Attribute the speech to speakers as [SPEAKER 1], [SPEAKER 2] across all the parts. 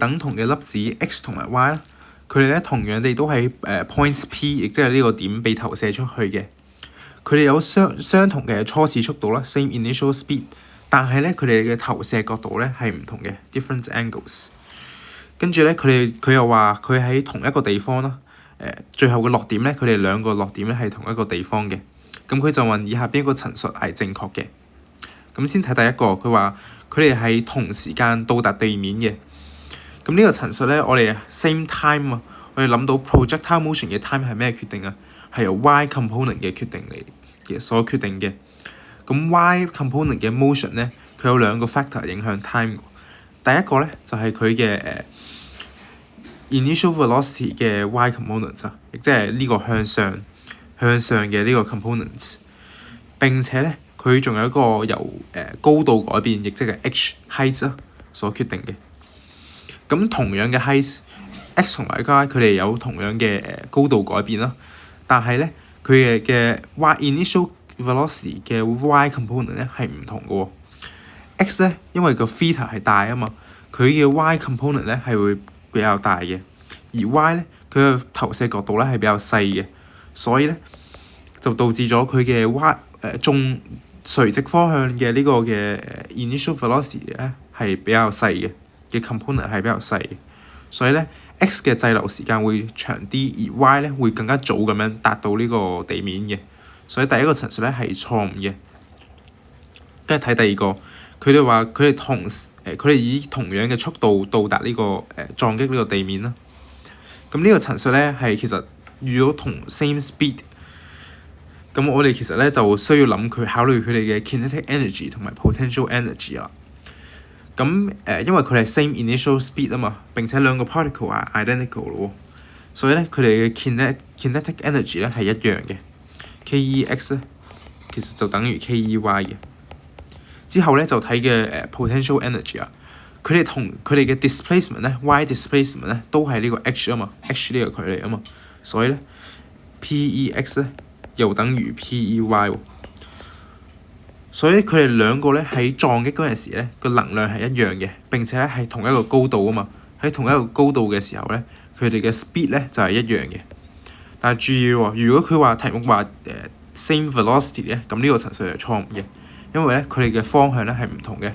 [SPEAKER 1] 等同嘅粒子 x 同埋 y 啦，佢哋咧同樣地都喺point P， 亦即係呢個點被投射出去嘅。佢哋有相同嘅初始速度啦 ，same initial speed， 但係咧佢哋嘅投射角度咧係唔同嘅 ，different angles。跟住咧佢又話佢喺同一個地方啦，最後嘅落點咧，佢哋兩個落點咧係同一個地方嘅。咁佢就問以下邊一個陳述係正確嘅。咁先睇第一個，佢話佢哋係同時間到達地面嘅。咁呢個陳述咧，我哋 same time 啊，我哋諗到 projectile motion 嘅 time 係咩決定啊？係由 y component 嘅決定嚟嘅所決定嘅。咁 y component 嘅 motion 咧，佢有兩個 factor 影響 time。第一個咧就係佢嘅initial velocity 嘅 y component 咋，亦即係呢個向上嘅呢個 component。並且咧，佢仲有一個由高度改變，亦即係 h height 所決定嘅。咁同樣嘅 height，x 同埋 y 佢哋有同樣嘅高度改變啦，但係咧佢嘅 y initial velocity 嘅 y component 咧係唔同嘅喎。x 咧因為個 theta 係大啊嘛，佢嘅 y component 咧係會比較大嘅，而 y 咧佢嘅投射角度咧係比較細嘅，所以咧就導致咗佢嘅 y 垂直方向嘅呢個嘅initial velocity 咧係比較細嘅component 係比較細嘅，所以咧 x 嘅滯留時間會長啲，而 y 咧會更加早咁樣達到呢個地面嘅，所以第一個陳述咧係錯誤嘅。跟住睇第二個，佢哋話佢哋以同樣嘅速度到達呢個撞擊呢個地面啦。咁呢個陳述咧係其實遇到同 same speed， 咁我哋其實咧就需要諗佢考慮佢哋嘅 kinetic energy 同埋 potential energy 啦。咁因為佢哋係 same initial speed 啊嘛，並且兩個 particle 係 identical 咯，所以咧佢哋嘅 kinetic energy 咧係一樣嘅。Kex 咧其實就等於 Key 嘅。之後咧就睇嘅potential energy 啊，佢哋嘅 displacement 咧 y displacement 咧都係呢個 h 啊嘛 ，h 呢個距離啊嘛，所以咧 Pex 咧又等於 Pey 喎。所以佢哋兩個咧喺撞擊嗰陣時咧個能量係一樣嘅，並且咧係同一個高度啊嘛。喺同一個高度嘅時候咧，佢哋嘅 speed 咧就係一樣嘅。但係注意喎，如果佢話題目話same velocity 咧，咁呢個陳述係錯誤嘅，因為咧佢哋嘅方向咧係唔同嘅，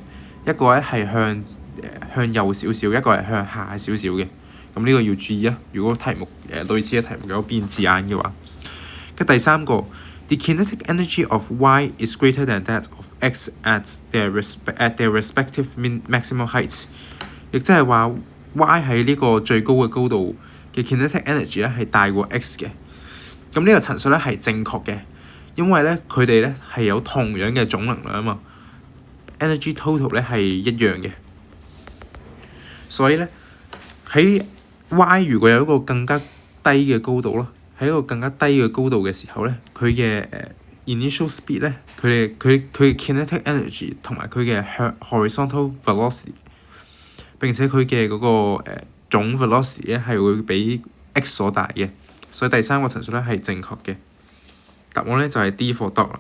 [SPEAKER 1] 一個咧係向右少少，一個係向下少少嘅。咁呢個要注意啊！如果題目類似嘅題目有變字眼嘅話，跟第三個。The kinetic energy of y is greater than that of x at their respective maximum heights， 亦即係話 y 喺呢個最高嘅高度嘅 kinetic energy 咧係大過 x 嘅。咁呢個陳述咧係正確嘅，因為咧佢哋咧係有同樣嘅總能量啊嘛 ，energy total 咧係一樣嘅。所以咧喺 y 如果有一個更加低嘅高度咯。喺一個更加低嘅高度嘅時候咧，佢嘅initial speed 咧，佢嘅 kinetic energy 同埋佢嘅horizontal velocity， 並且佢嘅嗰個總 velocity 咧係會比 x 所大嘅，所以第三個陳述咧係正確嘅。答案咧就係 D for dog 啦。